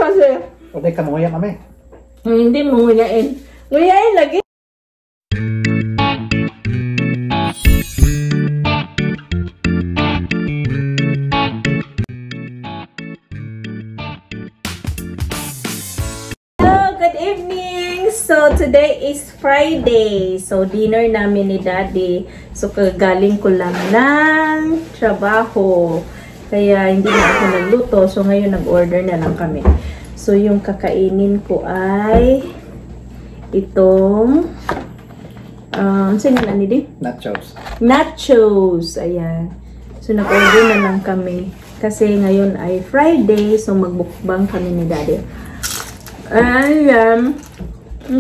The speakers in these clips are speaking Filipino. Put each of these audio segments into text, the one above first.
kasi. Okay ka nguya kami. Hindi mo nguyain. Nguyain lagi. Good evening! So, today is Friday. So, dinner namin ni Daddy. So, kagaling ko lang ng trabaho. Kaya, hindi na ako nagluto. So, ngayon nag-order na lang kami. So, yung kakainin ko ay itong sino na nili? Nachos. Nachos! Ayan. So, nag-order na lang kami. Kasi ngayon ay Friday. So, magbukbang kami ni Daddy. Ayan.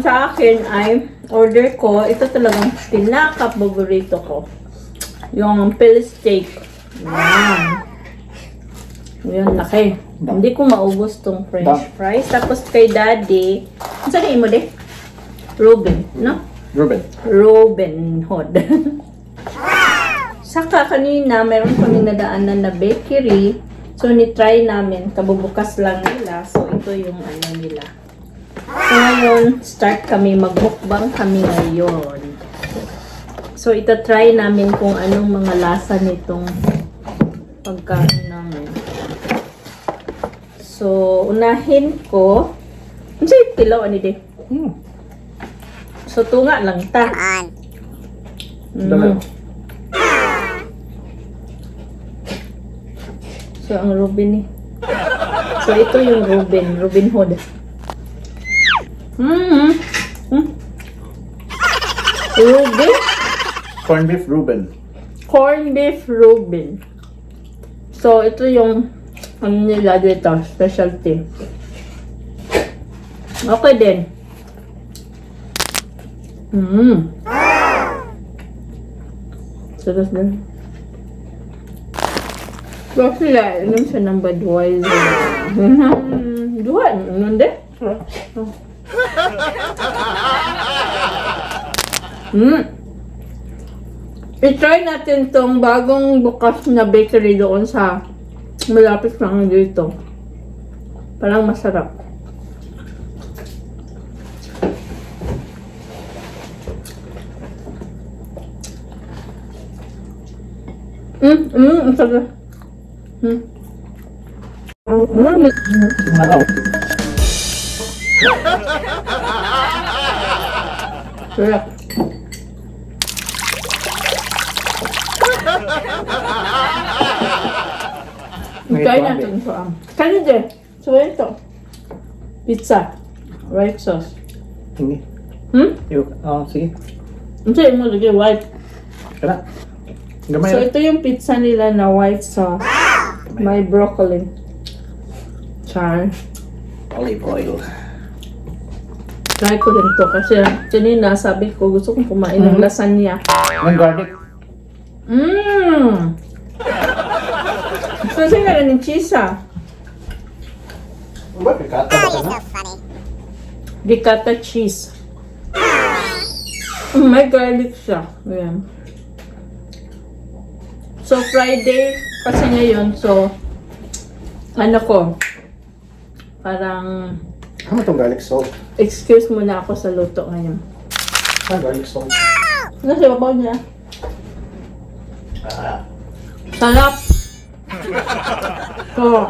Sa akin ay order ko. Ito talagang pinaka-paborito ko. Yung Philly steak. Ayan. Ayan, laki. Hindi ko maubos tong french fries. Tapos kay Daddy, saan mo de? Ruben, no? Ruben Hood. Saka kanina, meron kami nadaanan na bakery. So, ni-try namin. Kabubukas lang nila. So, ito yung ano nila. So, ngayon, start kami. Magbukbang kami ngayon. So, ita-try namin kung anong mga lasa nitong pagkain namin. So, unahin ko. Ano sa'yo pilaw? Ano di? So, tunga lang ta. So, ang Ruben eh. So, ito yung Ruben Hood. Ruben? Corned beef Ruben. Corned beef Ruben. So, ito yung ano nila dito, specialty. Okay din. Sarap din. So, sila, inom siya ng Budweiser. Duha, ano din? I-try natin tong bagong bukas na bakery doon sa malapit lang dito. Parang masarap. Ang sarap. Sarap. Try natin ito. Kaya din. So, ito. Pizza. White sauce. Sige. Sige. Hindi mo lagay white. Kaya. So, ito yung pizza nila na white sauce. May broccoli. Char. Olive oil. Try ko rin to kasi kanina sabi ko gusto kong kumain ng lasagna. Ng garlic. So, sa'yo na rin yung cheese Ba, pikata ba ka na? Ricotta cheese. May garlic siya. Ayan. So, Friday kasi ngayon. So, ano ko, parang Ano itong garlic salt? excuse muna ako sa luto ngayon. Garlic salt. Nasa babaw niya. Sarap! So,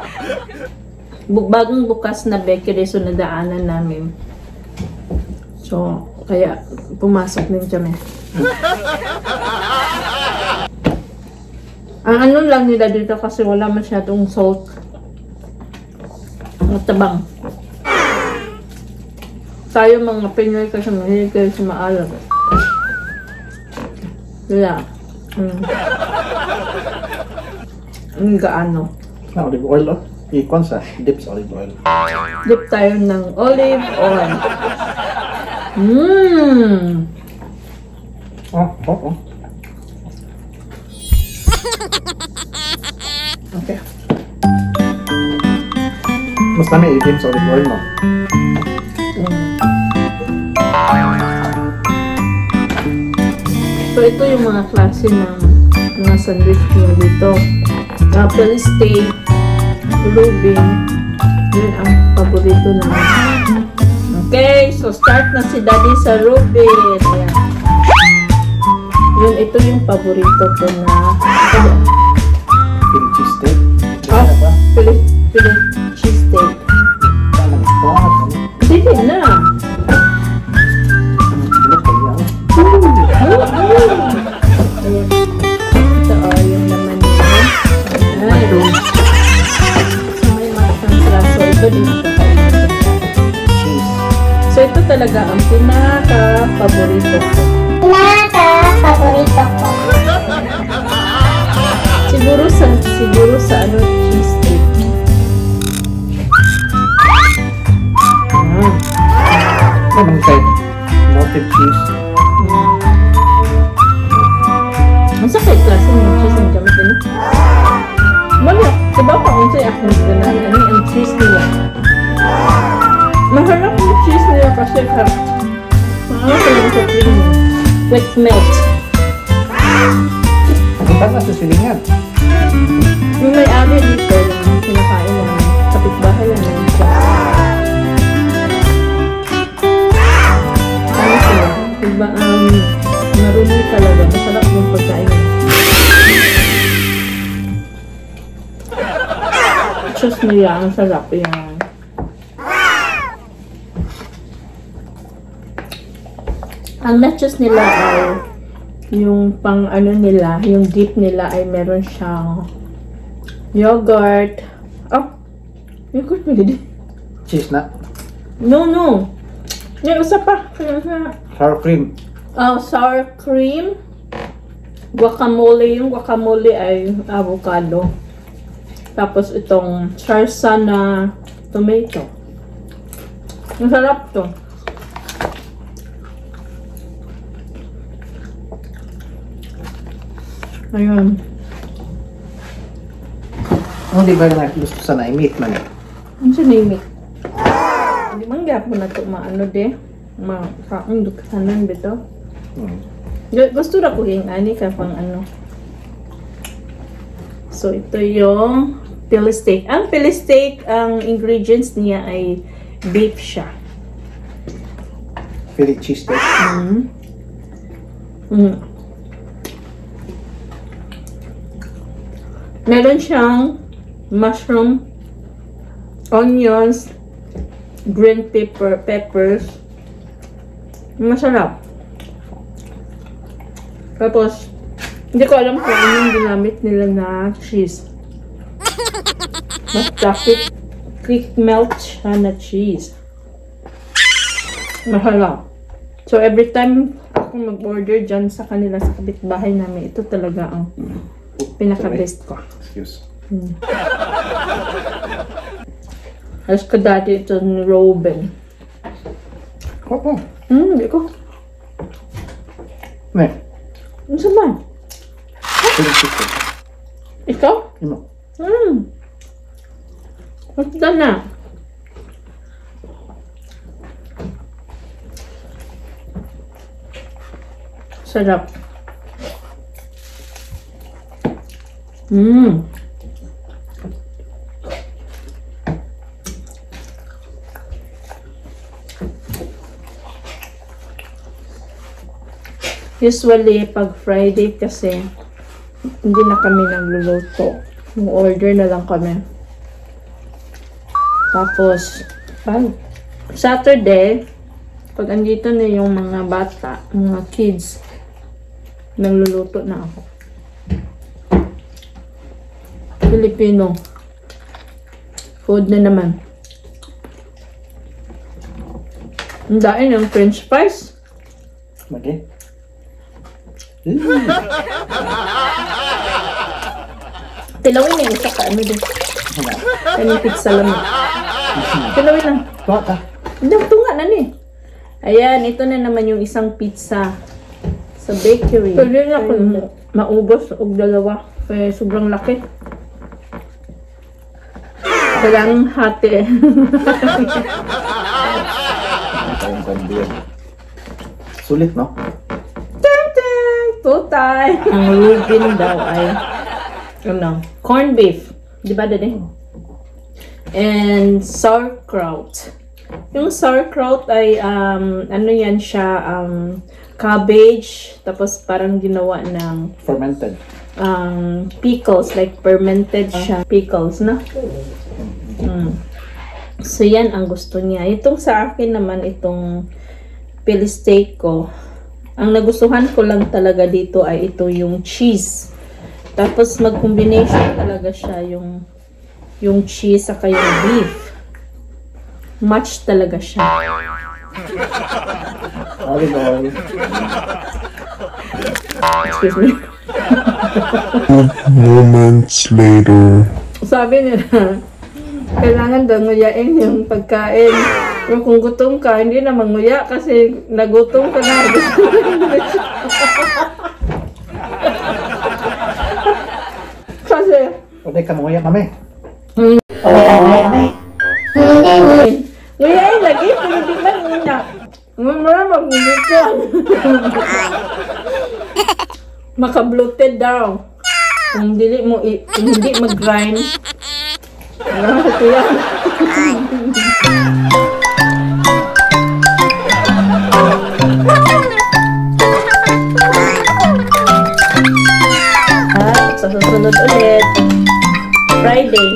bagong bukas na bakery, so nadaanan namin. So, kaya pumasok din kami. Ang ano lang nila dito kasi wala masyadong salt. Matabang. Tayo mga Pinoy kasi mahilig kayo sa maalam. Kaya, gaano. Olive oil, ikon sa dips olive oil. Dip tayo ng olive oil. Okay. Mas dami i-dips olive oil, no? So, ito yung mga klase ng mga sandwich nyo dito. Apple steak, Ruben. Yun ang paborito Ito lang. Okay, so start na si Daddy sa Rubin. Ayan. Yun, ito yung paborito ko na. Philly cheesesteak. Oh, Ano ba? Philly cheesesteak. Parang ito. Hindi na. Look at yan. Ayan. Ito, yung naman niya. Ayan. So, may mushroom sauce. So, ito din ito. Cheese. So, ito talaga ang pinaka-paborito ko. Pinaka-paborito ko. Siguro sa ano, cheesesteak. Ano type? Melted cheese. Ang sakit klase ng cheese ang gamit din. Wala, diba pa kung sa'yo ako nagdanan, ano yung cheese nila. Maharap yung cheese nila kasi maharap yung sa cream. Wet melt. Punta na sa silingan. Yung may ari dito, yung kinakain na kapitbahay lang yun siya. Ano sila? Diba, marumi talaga. Masarap yung pagkain. Cheese nila, ang sarap yan. Ang nachos nila ay yung pang ano nila, yung dip nila ay meron siyang yogurt. Oh, yogurt mo din. Cheese na. No. Yung isa pa. Sour cream. Oh, sour cream. Guacamole. Yung guacamole ay avocado. Tapos itong salsa na tomato. Masarap to. Ayun. Ano di ba na gusto sana i-meat man? Ano siya name it? Hindi man gap mo na ito maano de. Makaang dukhanan bito. Gusto na ko yung ani ka pang ano. So ito yung Philly steak. Ang Philly steak, ang ingredients niya ay beef siya. Philly cheesesteak. Meron siyang mushroom, onions, green peppers. Masarap. Tapos, hindi ko alam kung anong ginamit nila na cheese. Basta quick melt siya na cheese. Masarap. So, every time ako mag-order dyan sa kanila sa kapitbahay namin, ito talaga ang pinaka-best ko. Excuse. Alas ko dati ito ni Robin. Opo. Hindi ko. Ne. Ano sa ba? Philly cheesesteak. Ikaw? Ano? Basta na. Sarap. Usually, pag Friday kasi, hindi na kami nagluluto. Order na lang kami. Tapos, Saturday, pag andito na yung mga bata, mga kids, nagluluto na ako. Filipino food na naman. Ang dahil ng french fries. Okay. Tilawin na yung isa ka, ano din. Kanyang pizza lang. Tilawin lang. Tuwa ka. Ito nga na ni. Ayan, ito na naman yung isang pizza sa bakery. Pwede na ako maubos og dalawa. Kaya sobrang laki. Kailangang hati. Tayong kandiyan. Sulit, no? Tutay! Ang Rubin daw ay, ano, corned beef. Di ba, Dede? and sauerkraut. Yung sauerkraut ay, ano yan siya, cabbage, tapos parang ginawa ng Fermented. pickles, like fermented siya. Pickles, no? So, yan ang gusto niya. Itong sa akin naman, itong Philly steak ko, ang nagustuhan ko lang talaga dito ay ito yung cheese. Tapos, mag-combination talaga siya yung cheese saka yung beef. Match talaga siya. Olive oil. Excuse me. Moments later. Sabi nila, kailangan daw nguyain yung pagkain. Pero kung gutom ka, hindi na manguya kasi nagutom ka na. Kasi, Pwede ka manguya kami. nguyain lagi, pero di ba nguya? Mamaya mag-ngulit ka. Maka-bloated daw. Kung hindi mag-grind. Ito yan. At sa susunod ulit, Friday.